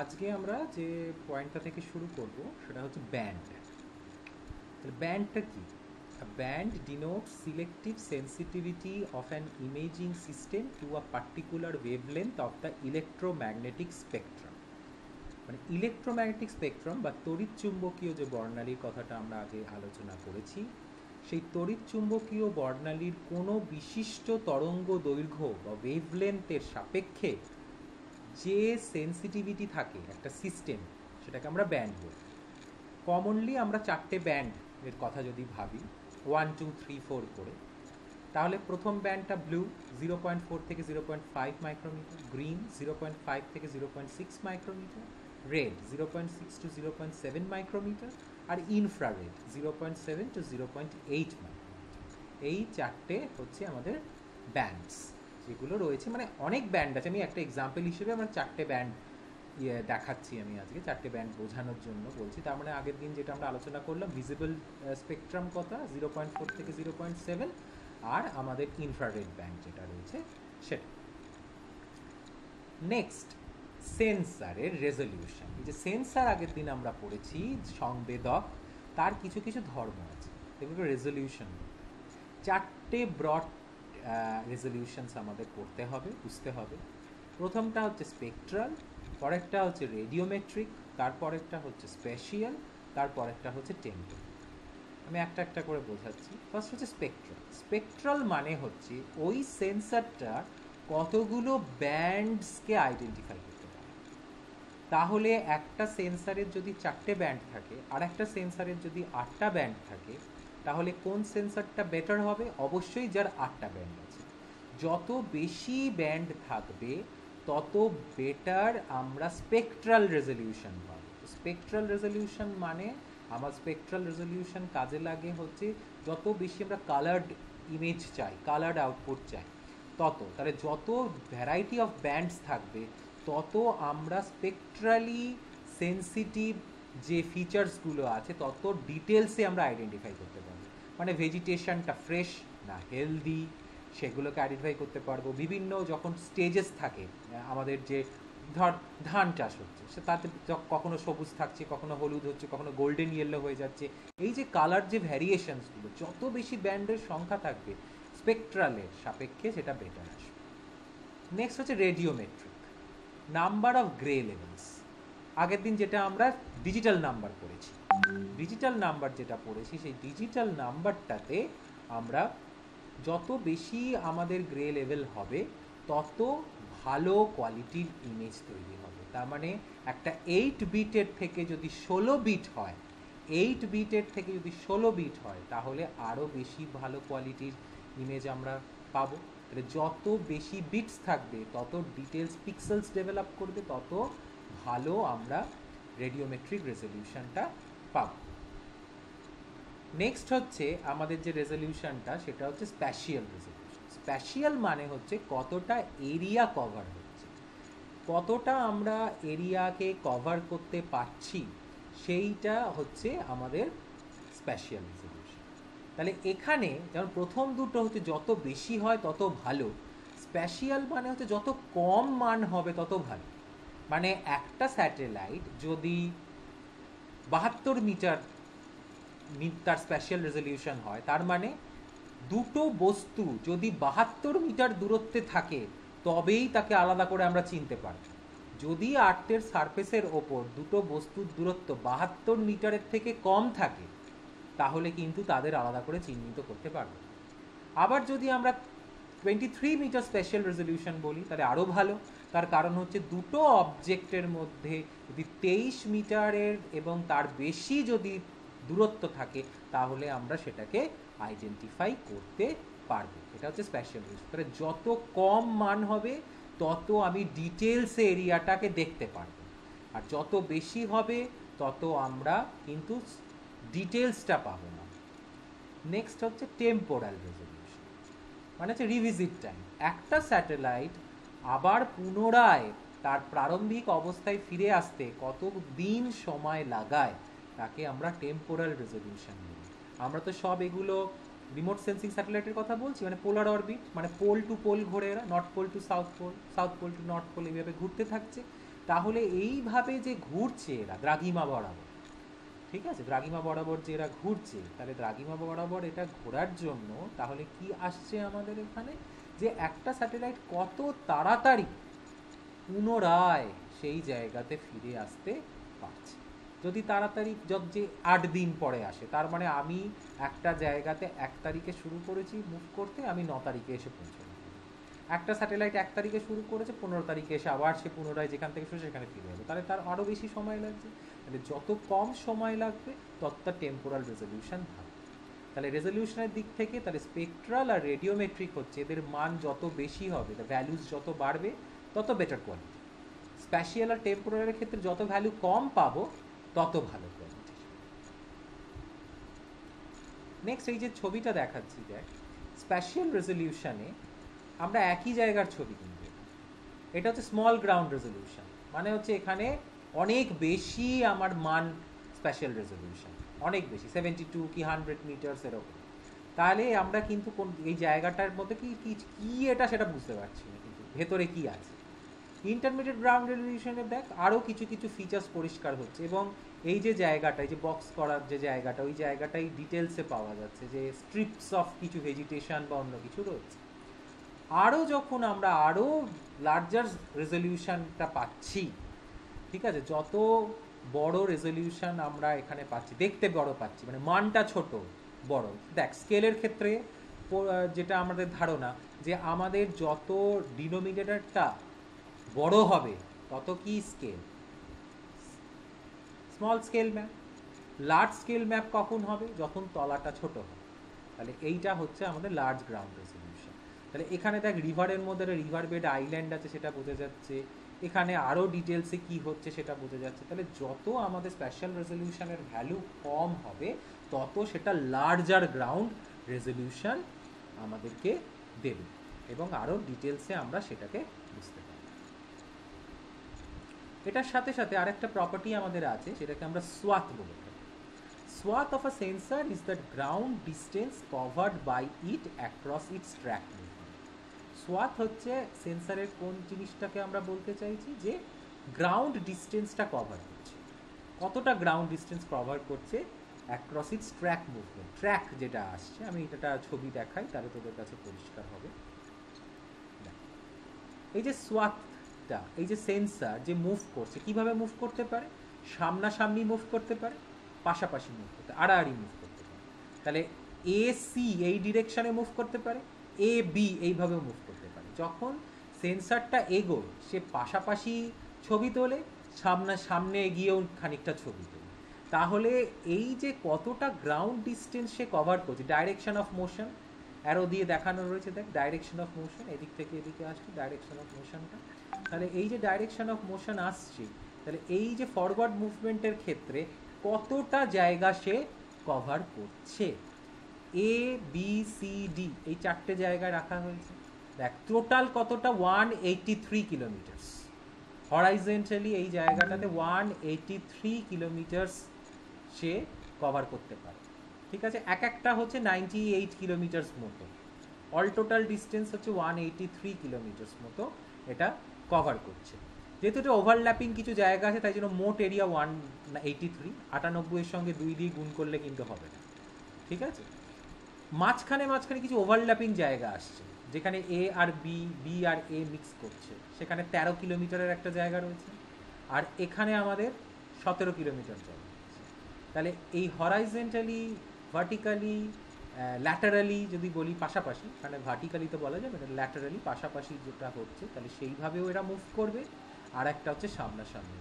আজকে আমরা যে পয়েন্টটা থেকে শুরু করব সেটা হচ্ছে ব্যান্ড। ব্যান্ডটা কি? A band denotes selective sensitivity of an imaging system to a particular wavelength of the electromagnetic spectrum। মানে ইলেকট্রোম্যাগনেটিক স্পেকট্রাম বা তড়িৎ চুম্বকীয় যে বর্ণালীর কথাটা আমরা আগে আলোচনা করেছি, সেই তড়িৎ চুম্বকীয় বর্ণালীর কোনো বিশিষ্ট তরঙ্গ দৈর্ঘ্য বা ওয়েভলেন্থের সাপেক্ষে যে সেন্সিটিভিটি থাকে একটা সিস্টেম, সেটাকে আমরা ব্যান্ড বলি। কমনলি আমরা চারটে ব্যান্ডের কথা যদি ভাবি 1 2 3 4 করে, তাহলে প্রথম ব্যান্ডটা ব্লু 0.4 থেকে 0.5 মাইক্রোমিটার, গ্রিন 0.5 থেকে 0.6 মাইক্রোমিটার, রেড 0.6 টু 0.7 মাইক্রোমিটার, আর ইনফ্রারেড 0.7 টু 0.8 মাইক্রোমিটার। এই চারটে হচ্ছে আমাদের ব্যান্ডস যেগুলো রয়েছে। মানে অনেক ব্যান্ড আছে, আমি একটা এক্সাম্পল হিসেবে আমার চারটে ব্যান্ড দেখাচ্ছি। আমি আজকে চারটে ব্যান্ড বোঝানোর জন্য বলছি। তার মানে আগের দিন যেটা আমরা আলোচনা করলাম ভিজিবল স্পেকট্রাম কথা 0.4 থেকে 0.7, আর আমাদের ইনফ্রারেড ব্যান্ড যেটা রয়েছে সেটা। নেক্সট, সেন্সারের রেজলিউশন। এই যে সেন্সার আগের দিন আমরা পড়েছি সংবেদক, তার কিছু কিছু ধর্ম আছে, এগুলো রেজলিউশন। চারটে ব্রড রেজলিউশনস আমাদের করতে হবে, বুঝতে হবে। প্রথমটা হচ্ছে স্পেকট্রাল, পরেরটা হচ্ছে রেডিওমেট্রিক, তারপরেরটা হচ্ছে স্পেশিয়াল, তারপরেরটা হচ্ছে টেম্পোরাল। আমি একটা একটা করে বোঝাচ্ছি। ফার্স্ট হচ্ছে স্পেকট্রাল। স্পেকট্রাল মানে হচ্ছে ওই সেন্সারটা কতগুলো ব্যান্ডসকে আইডেন্টিফাই করতে পারে। তাহলে একটা সেন্সারের যদি চারটে ব্যান্ড থাকে আর একটা সেন্সারের যদি 8টা ব্যান্ড থাকে, তাহলে কোন সেন্সারটা বেটার হবে? অবশ্যই যার 8টা ব্যান্ড আছে। যত বেশি ব্যান্ড থাকবে তত বেটার আমরা স্পেকট্রাল রেজলিউশন পাবো। স্পেকট্রাল রেজলিউশন মানে আমার স্পেকট্রাল রেজলিউশন কাজে লাগে হচ্ছে যত বেশি আমরা কালার্ড ইমেজ চাই, কালার্ড আউটপুট চাই, তাহলে যত ভ্যারাইটি অফ ব্যান্ডস থাকবে তত আমরা স্পেকট্রালি সেন্সিটিভ যে ফিচার্সগুলো আছে তত ডিটেলসে আমরা আইডেন্টিফাই করতে পারবো। মানে ভেজিটেশনটা ফ্রেশ না হেলদি সেগুলোকে আইডেন্টিফাই করতে পারবো। বিভিন্ন যখন স্টেজেস থাকে আমাদের, যে ধর ধান চাষ হচ্ছে, সে তাতে কখনো সবুজ থাকছে, কখনো হলুদ হচ্ছে, কখনো গোল্ডেন ইয়েলো হয়ে যাচ্ছে, এই যে কালার যে ভ্যারিয়েশনসগুলো, যত বেশি ব্যান্ডের সংখ্যা থাকবে স্পেকট্রালের সাপেক্ষে সেটা বেটার আসবে। নেক্সট হচ্ছে radiometric, number of grey levels. আগের দিন যেটা আমরা ডিজিটাল নাম্বার পড়েছি, ডিজিটাল নাম্বার যেটা পড়েছি সেই ডিজিটাল নাম্বারটাতে আমরা যত বেশি আমাদের গ্রে লেভেল হবে তত ভালো কোয়ালিটির ইমেজ তৈরি হবে। তার মানে একটা 8 বিটের থেকে যদি 16 বিট হয়, 8 বিটের থেকে যদি 16 বিট হয়, তাহলে আরও বেশি ভালো কোয়ালিটির ইমেজ আমরা পাবো। তাহলে যত বেশি বিটস থাকবে তত ডিটেলস পিক্সেলস ডেভেলপ করবে, তত ভালো আমরা রেডিওমেট্রিক রেজলিউশনটা পাবো। নেক্সট হচ্ছে আমাদের যে রেজলিউশনটা সেটা হচ্ছে স্প্যাশিয়াল রেজলিউশন। স্প্যাশিয়াল মানে হচ্ছে কতটা এরিয়া কভার হচ্ছে, কতটা আমরা এরিয়াকে কভার করতে পারছি, সেইটা হচ্ছে আমাদের স্প্যাশিয়াল রেজলিউশন। তাহলে এখানে যেমন প্রথম দুটো হচ্ছে যত বেশি হয় তত ভালো, স্প্যাশিয়াল মানে হচ্ছে যত কম মান হবে তত ভালো। মানে একটা স্যাটেলাইট যদি 72 মিটার তার স্প্যাশিয়াল রেজলিউশন হয়, তার মানে দুটো বস্তু যদি 72 মিটার দূরত্বে থাকে তবেই তাকে আলাদা করে আমরা চিনতে পারব। যদি আর্থের সারফেসের ওপর দুটো বস্তুর দূরত্ব 72 মিটারের থেকে কম থাকে তাহলে কিন্তু তাদের আলাদা করে চিহ্নিত করতে পারব। আবার যদি আমরা 23 মিটার স্পেশাল রেজলিউশন বলি তাহলে আরও ভালো। তার কারণ হচ্ছে দুটো অবজেক্টের মধ্যে যদি 23 মিটারের এবং তার বেশি যদি দূরত্ব থাকে তাহলে আমরা সেটাকে আইডেন্টিফাই করতে পারবো। এটা হচ্ছে স্পেশাল রেজলিউশন। তাহলে যত কম মান হবে তত আমি ডিটেলসে এরিয়াটাকে দেখতে পারবো, আর যত বেশি হবে তত আমরা কিন্তু ডিটেলসটা পাবো না। নেক্সট হচ্ছে টেম্পোরাল রেজলিউশন, মানে হচ্ছে রিভিজিট টাইম। একটা স্যাটেলাইট আবার পুনরায় তার প্রারম্ভিক অবস্থায় ফিরে আসতে কত দিন সময় লাগায় তাকে আমরা টেম্পোরাল রেজলিউশন বলি। আমরা তো সব এগুলো রিমোট সেন্সিং স্যাটেলাইটের কথা বলছি, মানে পোলার অরবিট, মানে পোল টু পোল ঘোরে এরা, north pole to south pole, south pole to north pole, এইভাবে ঘুরতে থাকছে। তাহলে এইভাবে যে ঘুরছে এরা দ্রাঘিমা বরাবর, ঠিক আছে, দ্রাঘিমা বরাবর যে এরা ঘুরছে, তাহলে দ্রাঘিমা বরাবর এটা ঘোরার জন্য তাহলে কি আসছে আমাদের এখানে, যে একটা স্যাটেলাইট কত তাড়াতাড়ি পুনরায় সেই জায়গাতে ফিরে আসতে পারছে। যদি তাড়াতাড়ি যে 8 দিন পরে আসে, তার মানে আমি একটা জায়গাতে 1 তারিখে শুরু করেছি মুভ করতে, আমি 9 তারিখে এসে পৌঁছলাম। একটা স্যাটেলাইট 1 তারিখে শুরু করেছে, 15 তারিখে এসে আবার সে পুনরায় যেখান থেকে শুরু সেখানে ফিরে যাবে, তাহলে তার আরও বেশি সময় লাগছে। তাহলে যত কম সময় লাগবে তত টেম্পোরাল রেজলিউশন ভালো। তাহলে রেজলিউশনের দিক থেকে তাহলে স্পেকট্রাল আর রেডিওমেট্রিক হচ্ছে, এদের মান যত বেশি হবে, ভ্যালুজ যত বাড়বে তত বেটার কোয়ালিটি। স্প্যাশিয়াল আর টেম্পোরালের ক্ষেত্রে যত ভ্যালু কম পাবো তত ভালো কোয়ালিটি। নেক্সট এই যে ছবিটা দেখাচ্ছি, দেখ স্প্যাশিয়াল রেজলিউশনে আমরা একই জায়গার ছবি কিনব। এটা হচ্ছে স্মল গ্রাউন্ড রেজলিউশন, মানে হচ্ছে এখানে অনেক বেশি আমার মান, স্প্যাশিয়াল রেজলিউশন অনেক বেশি, 72 কি 100 মিটার্স এরকম। তাহলে আমরা কিন্তু কোন এই জায়গাটার মধ্যে কি কি এটা সেটা বুঝতে পারছি না, কিন্তু ভেতরে কি আছে। ইন্টারমিডিয়েট গ্রাউন্ড রেজলিউশনে দেখ আরও কিছু কিছু ফিচার্স পরিষ্কার হচ্ছে, এবং এই যে জায়গাটা, এই যে বক্স করার যে জায়গাটা, ওই জায়গাটাই ডিটেলসে পাওয়া যাচ্ছে যে স্ট্রিপস অফ কিছু ভেজিটেশন বা অন্য কিছু রয়েছে। আরও যখন আমরা আরও লার্জার রেজলিউশনটা পাচ্ছি, ঠিক আছে, যত বড় রেজলিউশন আমরা এখানে পাচ্ছি, দেখতে বড় পাচ্ছি, মানে মানটা ছোট বড়। দেখ স্কেলের ক্ষেত্রে যেটা আমাদের ধারণা, যে আমাদের যত ডিনোমিনেটরটা বড় হবে তত কি scale, small scale map. Large scale map কখন হবে, যখন তলাটা ছোট হবে। তাহলে এইটা হচ্ছে আমাদের লার্জ গ্রাউন্ড রেজলিউশন। তাহলে এখানে দেখ রিভারের মধ্যে রিভার বেড আইল্যান্ড আছে, সেটা বোঝা যাচ্ছে। এখানে আরও ডিটেলসে কি হচ্ছে সেটা বোঝা যাচ্ছে। তাহলে যত আমাদের স্পেশাল রেজলিউশনের ভ্যালু কম হবে তত সেটা লার্জার গ্রাউন্ড রেজলিউশন আমাদেরকে দেবে, এবং আরও ডিটেলসে আমরা সেটাকে বুঝতে পারব। এটার সাথে সাথে আরেকটা প্রপার্টি আমাদের আছে, সেটাকে আমরা সোয়াথ বলে থাকি। Swath of a sensor is the ground distance covered by it across its track movement. Swath হচ্ছে সেন্সরের কোন জিনিসটাকে আমরা বলতে চাইছি, যে গ্রাউন্ড ডিস্টেন্সটা কভার করছে, কতটা গ্রাউন্ড ডিস্টেন্স কভার করছে across it's track movement. Track যেটা আসছে, আমি এটা ছবি দেখাই তাহলে তোদের কাছে পরিষ্কার হবে। এই যে সোয়াথটা, এই যে সেন্সর যে মুভ করছে, কিভাবে মুভ করতে পারে, সামনাসামনি মুভ করতে পারে, পাশাপাশি মুভ করতে, আড়াআড়ি মুভ করতে পারে। তাহলে এ সি এই ডিরেকশনে মুভ করতে পারে, এ বি এইভাবেও মুভ করতে পারে। যখন সেন্সরটা এগোয় সে পাশাপাশি ছবি তোলে, সামনে এগিয়েও খানিকটা ছবি তোলে। তাহলে এই যে কতটা গ্রাউন্ড ডিস্টেন্স সে কভার করছে, ডাইরেকশন অফ মোশন অ্যারো দিয়ে দেখানো রয়েছে, দেখ ডাইরেকশন অফ মোশন এদিক থেকে এদিকে আসছে ডাইরেকশন অফ মোশনটা। তাহলে এই যে ডাইরেকশন অফ মোশন আসছে, তাহলে এই যে ফরওয়ার্ড মুভমেন্টের ক্ষেত্রে কতটা জায়গা সে কভার করছে, এ বি সি ডি এই 4টে জায়গায় রাখা হয়েছে। দেখ টোটাল কতটা, 183 কিলোমিটার। হরাইজেন্টালি এই জায়গাটাতে 183 কিলোমিটার সে কভার করতে পারে, ঠিক আছে। এক একটা হচ্ছে 98 কিলোমিটার মতো, অল টোটাল ডিস্টেন্স হচ্ছে 183 কিলোমিটার মতো এটা কভার করছে। যেহেতু এটা ওভারল্যাপিং কিছু জায়গা আছে, তাই জন্য মোট এরিয়া 183, 98 সঙ্গে 2 দিয়ে গুণ করলে কিন্তু হবে না, ঠিক আছে। মাঝখানে কিছু ওভারল্যাপিং জায়গা আসছে, যেখানে এ আর বি, বি আর এ মিক্স করছে, সেখানে 13 কিলোমিটারের একটা জায়গা রয়েছে, আর এখানে আমাদের 17 কিলোমিটার জায়গা রয়েছে। তাহলে এই হরাইজেন্টালি, ভার্টিক্যালি, ল্যাটারালি যদি বলি পাশাপাশি, মানে ভার্টিক্যালি তো বলা যাবে না, ল্যাটারালি পাশাপাশি যেটা হচ্ছে, তাহলে সেইভাবেও এরা মুভ করবে। আর একটা হচ্ছে সামনাসামনি।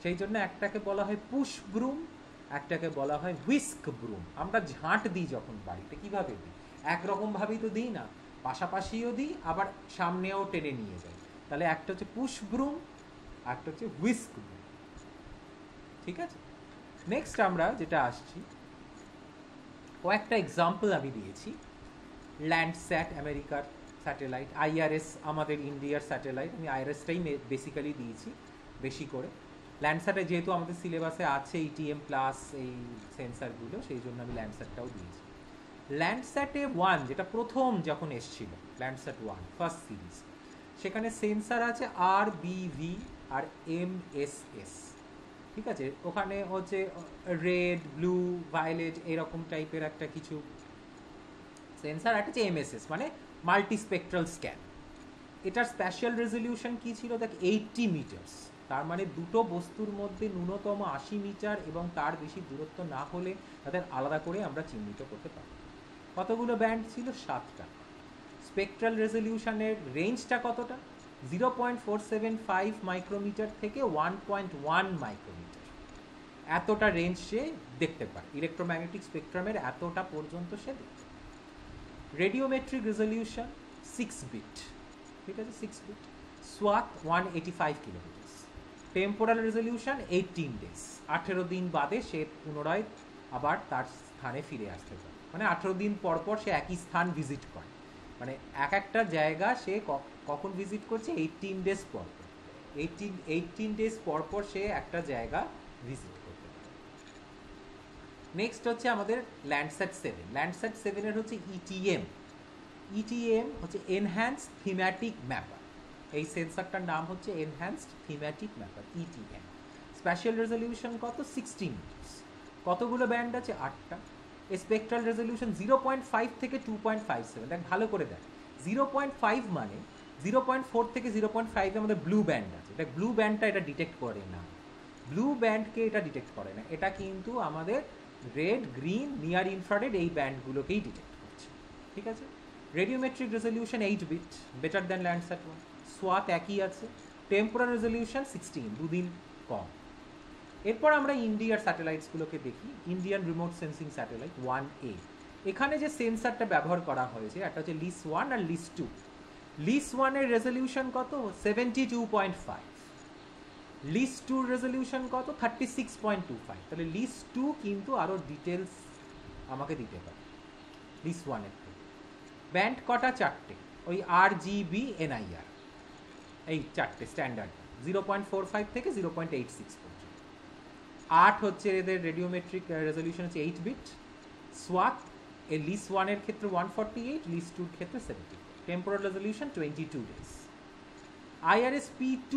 সেই জন্য একটাকে বলা হয় পুশ ব্রুম, একটাকে বলা হয় হুইস্ক ব্রুম। আমরা ঝাঁট দিই যখন বাড়িতে, কিভাবে দিই, একরকমভাবেই তো দিই না, পাশাপাশিও দিই, আবার সামনেও টেনে নিয়ে যাই। তাহলে একটা হচ্ছে পুশ ব্রুম, একটা হচ্ছে হুইস্ক ব্রুম, ঠিক আছে। নেক্সট আমরা যেটা আসছি, কয়েকটা এক্সাম্পল আমি দিয়েছি। ল্যান্ডস্যাট আমেরিকার স্যাটেলাইট, আইআরএস আমাদের ইন্ডিয়ার স্যাটেলাইট, আমি আইআরএসটাই বেসিক্যালি দিয়েছি বেশি করে। ল্যান্ডস্যাটে যেহেতু আমাদের সিলেবাসে আছে ইটিএম প্লাস এই সেন্সারগুলো, সেই জন্য আমি ল্যান্ডস্যাটটাও দিয়েছি। ল্যান্ডস্যাটে 1 যেটা প্রথম যখন এসছিল, ল্যান্ডস্যাট 1 ফার্স্ট সিরিজ, সেখানে সেন্সার আছে আর বি ভি আর MSS, ঠিক আছে? ওখানে হচ্ছে রেড, ব্লু, ভায়োলেট এরকম টাইপের একটা কিছু সেন্সার, একটা হচ্ছে MSS মানে মাল্টি স্পেকট্রাল স্ক্যান। এটার স্পেশাল রেজলিউশন কী ছিল দেখ, 80 মিটার্স। তার মানে দুটো বস্তুর মধ্যে ন্যূনতম 80 মিটার এবং তার বেশি দূরত্ব না হলে তাদের আলাদা করে আমরা চিহ্নিত করতে পারি। কতগুলো ব্যান্ড ছিল? 7টা। স্পেকট্রাল রেজলিউশনের রেঞ্জটা কতটা? 0.475 মাইক্রোমিটার থেকে 1.1 মাইক্রোমিটার, এতটা রেঞ্জ সে দেখতে পায়। ইলেকট্রোম্যাগনেটিক স্পেকট্রামের এতটা পর্যন্ত সে দেখতে পায়। রেডিওমেট্রিক রেজলিউশন 6 বিট, ঠিক আছে, 6 bit. Swath 185 kilometre. Temporal resolution 18 days, 18 দিন বাদে সে পুনরায় আবার তার স্থানে ফিরে আসতে পারে। মানে 18 দিন পর পর সে একই স্থান ভিজিট করে, মানে এক একটা জায়গা সে কখন ভিজিট করছে? 18 ডেজ পর পর। 18 ডেজ পর পর সে একটা জায়গা ভিজিট করতে পারে। নেক্সট হচ্ছে আমাদের ল্যান্ডস্যাট 7। ল্যান্ডস্যাট 7-এর হচ্ছে ETM। ETM হচ্ছে এনহ্যান্সড থিম্যাটিক ম্যাপার। এই সেন্সারটার নাম হচ্ছে enhanced thematic ম্যাপার, ETM। Special resolution কত? 16 মিটার্স। কতগুলো ব্যান্ড আছে? 8টা। স্পেকট্রাল রেজলিউশন 0.5 থেকে 2.57। দেখ ভালো করে দেখ, 0.5 মানে 0.4 থেকে 0.5 আমাদের ব্লু ব্যান্ড আছে। দেখ ব্লু ব্যান্ডটা এটা ডিটেক্ট করে না, ব্লু ব্যান্ডকে এটা ডিটেক্ট করে না, এটা কিন্তু আমাদের রেড, গ্রিন, নিয়ার ইনফ্রারেড এই ব্যান্ডগুলোকেই ডিটেক্ট করছে, ঠিক আছে? Radiometric resolution 8 bit, better than Landsat 1। Swath একই আছে। টেম্পোরাল রেজলিউশন 16, 2 দিন কম। এরপর আমরা ইন্ডিয়ার স্যাটেলাইটসগুলোকে দেখি। Indian remote sensing satellite 1A। এখানে যে সেন্সারটা ব্যবহার করা হয়েছে একটা হচ্ছে লিস 1 আর লিস 2। লিস 1-এর রেজলিউশন কত? 72.5। লিস 2-র রেজলিউশন কত? 36.25। তাহলে লিস 2 কিন্তু আরও ডিটেলস আমাকে দিতে পারে লিস 1-এর থেকে। ব্যান্ড কটা? 4টে, ওই RGB NIR, এই 4টে স্ট্যান্ডার্ড। 0.45 থেকে 0.86 পর্যন্ত। 8 হচ্ছে এদের রেডিওমেট্রিক রেজলিউশন হচ্ছে 8 বিট। সোয়াথ এই লিস 1-এর ক্ষেত্রে 148, লিস 2-র ক্ষেত্রে 70। Temporal resolution 22 days. IRS-P2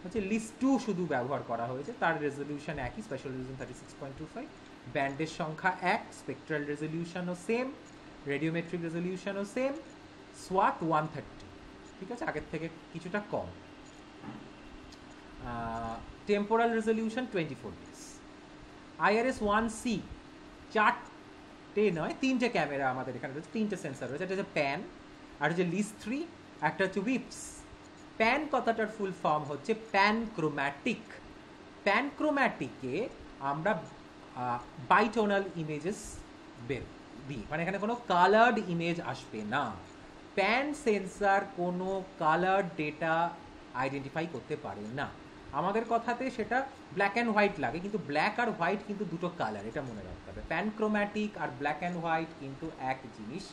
হচ্ছে লিস 2 শুধু ব্যবহার করা হয়েছে, তার রেজলিউশন একই, স্পেশাল রেজলিউশন 36.25। ব্যান্ডের সংখ্যা 1, স্পেকট্রাল রেজলিউশনও সেম, রেডিওমেট্রিক রেজলিউশনও সেম। সোয়াথ 130, ঠিক আছে, আগের থেকে কিছুটা কম। Temporal resolution 24 days. IRS-1C 4টে নয় 3টে ক্যামেরা আমাদের এখানে রয়েছে, 3টে সেন্সার রয়েছে। একটা হচ্ছে প্যান, আর হচ্ছে লিস 3, একটা হচ্ছে উইপস। প্যান কথাটার ফুল ফর্ম হচ্ছে প্যানক্রোম্যাটিক। প্যানক্রোম্যাটিকে আমরা বাইটোনাল ইমেজেস দিই, মানে এখানে কোনো কালার্ড ইমেজ আসবে না। প্যান সেন্সার কোনো কালার ডেটা আইডেন্টিফাই করতে পারে না। আমাদের কথাতে সেটা ব্ল্যাক অ্যান্ড হোয়াইট লাগে, কিন্তু ব্ল্যাক আর হোয়াইট কিন্তু দুটো কালার, এটা মনে রাখতে হবে। প্যানক্রোম্যাটিক আর ব্ল্যাক অ্যান্ড হোয়াইট কিন্তু এক জিনিস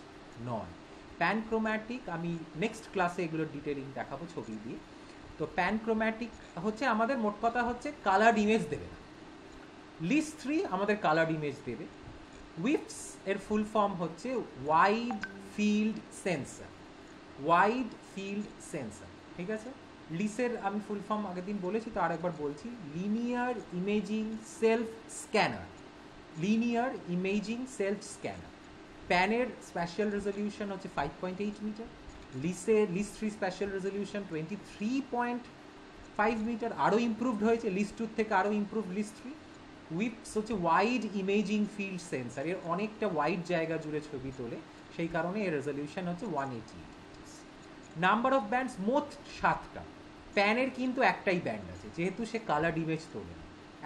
নয়। প্যানক্রোম্যাটিক আমি নেক্সট ক্লাসে এগুলোর ডিটেলিং দেখাবো ছবি দিয়ে। তো প্যানক্রোম্যাটিক হচ্ছে আমাদের মোট কথা হচ্ছে কালার্ড ইমেজ দেবে না। লিস 3 আমাদের কালার্ড ইমেজ দেবে। উইপস এর ফুল ফর্ম হচ্ছে wide field sensor, wide field sensor, ঠিক আছে? লিসের আমি ফুল ফর্ম আগের দিন বলেছি, তো আরেকবার বলছি, linear imaging self scanner, linear imaging self scanner. প্যানের স্পেশাল রেজলিউশন হচ্ছে 5.8 মিটার। লিস 3 স্পেশাল রেজলিউশন 23.5 মিটার, আরও ইমপ্রুভড হয়েছে লিস 2 থেকে, আরও ইমপ্রুভ লিস 3। উইপস হচ্ছে ওয়াইড ইমেজিং ফিল্ড সেন্সার, এর অনেকটা ওয়াইড জায়গা জুড়ে ছবি তোলে, সেই কারণে এর রেজলিউশন হচ্ছে 180। নাম্বার অফ ব্যান্ডস মোট 7টা। প্যানের কিন্তু একটাই ব্যান্ড আছে, যেহেতু সে কালার্ড ইমেজ তোলে,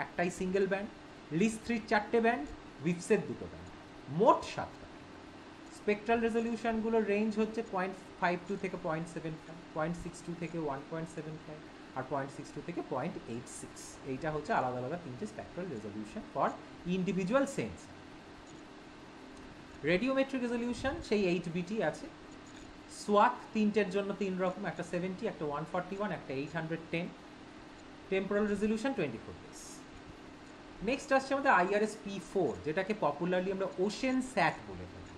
একটাই সিঙ্গেল ব্যান্ড। লিস 3 4টে ব্যান্ড, উইপসের 2টো ব্যান্ড, মোট 7টা। স্পেকট্রাল রেজলিউশনগুলোর রেঞ্জ হচ্ছে 0.52 থেকে 0.75, 0.62 থেকে 1.75, আর 0.62 থেকে 0.86। এইটা হচ্ছে আলাদা আলাদা 3টে spectral resolution for individual sensor. Radiometric resolution সেই 8 বিটি আছে। সোয়াথ 3টের জন্য 3 রকম, একটা 70, একটা 141, একটা 810। Temporal resolution 24 days. নেক্সট আসছে আমাদের IRS-P4, যেটাকে পপুলারলি আমরা ওশেন স্যাট বলে থাকি,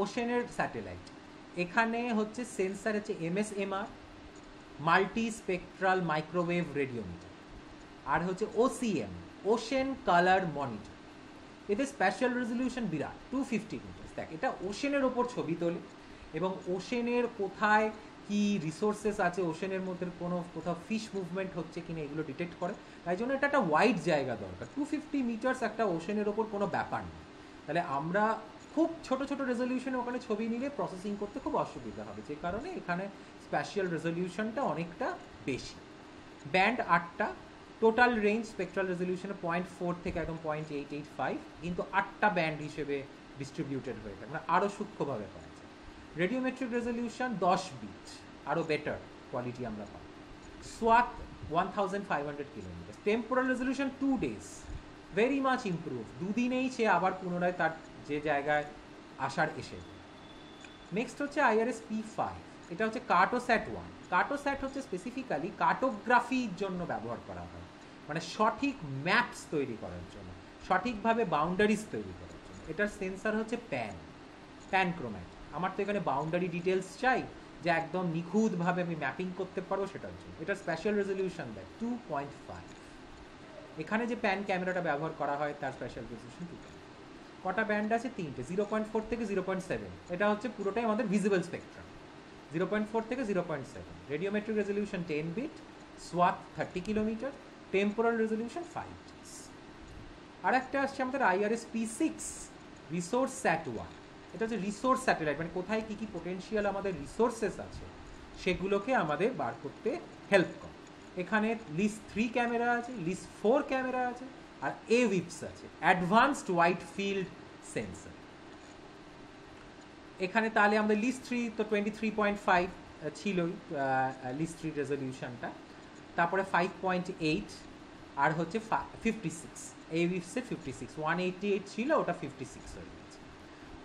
ওশেনের স্যাটেলাইট। এখানে হচ্ছে সেন্সার হচ্ছে MSMR, multi spectral microwave radiometer, আর হচ্ছে ওসিএম, ওশেন কালার মনিটর। এদের স্পেশাল রেজলিউশন বিরাট, 250 মিটার। দেখ, এটা ওশেনের ওপর ছবি তোলে এবং ওশেনের কোথায় কি রিসোর্সেস আছে, ওশেনের মধ্যে কোনো কোথাও ফিশ মুভমেন্ট হচ্ছে কিনা এগুলো ডিটেক্ট করে। তাই জন্য এটা একটা ওয়াইড জায়গা দরকার। 250 মিটার্স একটা ওশেনের ওপর কোনো ব্যাপার না। তাহলে আমরা খুব ছোট ছোট রেজলিউশনে ওখানে ছবি নিলে প্রসেসিং করতে খুব অসুবিধা হবে, যে কারণে এখানে স্পেশাল রেজলিউশনটা অনেকটা বেশি। ব্যান্ড 8টা, টোটাল রেঞ্জ স্পেকট্রাল রেজলিউশনে 0.4 থেকে একদম 0.885, কিন্তু 8টা ব্যান্ড হিসেবে ডিস্ট্রিবিউটেড হয়ে থাকে, মানে আরও সূক্ষ্মভাবে পাওয়া যায়। রেডিওমেট্রিক রেজলিউশন 10 বিট, আরও বেটার কোয়ালিটি আমরা পাই। সোয়াত 1500 kilometre. Temporal resolution 2 days, very much improve. দুদিনেই সে আবার পুনরায় তার যে জায়গায় আসার এসে। নেক্সট হচ্ছে IRS P5, এটা হচ্ছে কার্টোস্যাট 1। কার্টোস্যাট হচ্ছে স্পেসিফিক্যালি কার্টোগ্রাফির জন্য ব্যবহার করা হয়, মানে সঠিক ম্যাপস তৈরি করার জন্য, সঠিকভাবে বাউন্ডারিজ তৈরি করার জন্য। এটার সেন্সার হচ্ছে প্যান ক্রোম্যাট। আমার তো এখানে বাউন্ডারি ডিটেলস চাই, যে একদম নিখুঁতভাবে আমি ম্যাপিং করতে পারবো, সেটার জন্য এটার স্পেশাল রেজলিউশন দেয় 2.5। এখানে যে প্যান ক্যামেরাটা ব্যবহার করা হয় তার স্পেশাল রেজলিউশন 2। কটা ব্যান্ড আছে? 3টে, 0.4 থেকে 0.7। এটা হচ্ছে পুরোটাই আমাদের ভিজিবল স্পেকট্রাম। 0.4 থেকে 0.7। Radiometric resolution 10 bit, swath 30 kilometre, temporal resolution 5 days। আর একটা আসছে আমাদের IRS P6, রিসোর্স স্যাট 1। এটা হচ্ছে রিসোর্স স্যাটেলাইট, মানে কোথায় কী কী পোটেনশিয়াল আমাদের রিসোর্সেস আছে সেগুলোকে আমাদের বার করতে হেল্প করে। এখানে লিস্ট 3 ক্যামেরা আছে, লিস্ট 4 ক্যামেরা আছে, আর AWIPS আছে, অ্যাডভান্সড ওয়াইড ফিল্ড সেন্সর। এখানে তাহলে আমাদের লিস্ট 3 তো 23.5 ছিলই, লিস্ট 3 রেজলিউশনটা। তারপরে 5.8, আর হচ্ছে 56, AWIPS-এর 56, 188 ছিল, ওটা 56 হয়ে গেছে।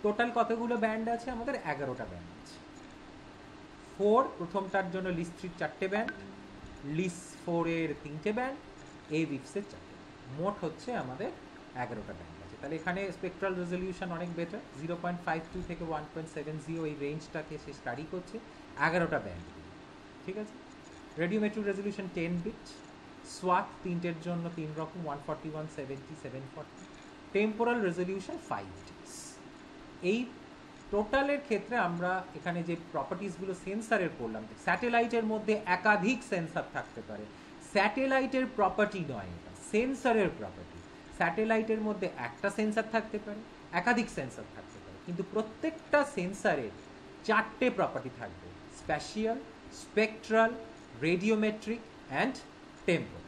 টোটাল কতগুলো ব্যান্ড আছে আমাদের? 11টা ব্যান্ড আছে। 4 প্রথমটার জন্য লিস্ট 3 4টে ব্যান্ড, লিস্ট 4-এর 3টে ব্যান্ড, AWIPS-এর 4টে। মোট হচ্ছে আমাদের 11টা ব্যান্ড আছে। তাহলে এখানে স্পেকট্রাল রেজলিউশন অনেক বেটার, 0.52 থেকে 1.70 এই রেঞ্জটাকে সে স্টাডি করছে 11টা ব্যান্ড। ঠিক আছে। রেডিওমেট্রিক রেজলিউশন 10 বিট, সোয়াথ 3টের জন্য 3 রকম, 141, 70, 740। Temporal resolution 5 days। এই টোটালের ক্ষেত্রে আমরা এখানে যে প্রপার্টিসগুলো সেন্সারের করলাম, স্যাটেলাইটের মধ্যে একাধিক সেন্সার থাকতে পারে, স্যাটেলাইটের প্রপার্টি নয়, এটা সেন্সারের প্রপার্টি। স্যাটেলাইটের মধ্যে একটা সেন্সার থাকতে পারে, একাধিক সেন্সার থাকতে পারে, কিন্তু প্রত্যেকটা সেন্সারের 4টে প্রপার্টি থাকবে: spatial, spectral, radiometric and temporal.